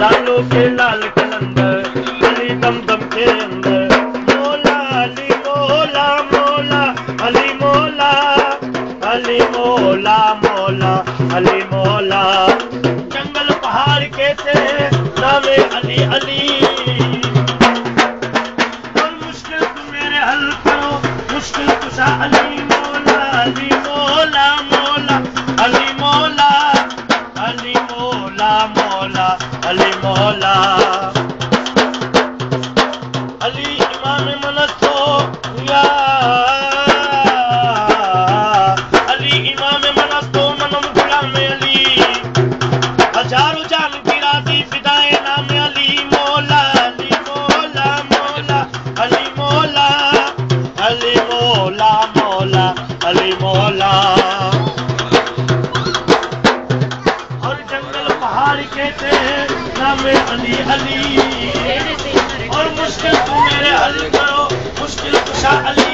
لالوں کے لال کلندر علی دم دم کے اندر مولا علی مولا مولا علی مولا علی مولا مولا علی مولا جنگل پہاڑ کہتے ہیں نام علی علی اور مشکل تو میرے حل کرو مشکل کشا علی مولا علی مولا مولا علی مولا علی مولا مولا علی مولا علی امام منت ہو یا علی امام منت ہو منم غلام علی ہزاروں جان گرا دی فدائے نام علی مولا علی مولا مولا علی مولا علی مولا مولا علی مولا اور جنگل پہاڑ کہتے ہیں نام علی علی اور مشکل تو میرے حل کرو مشکل کشا علی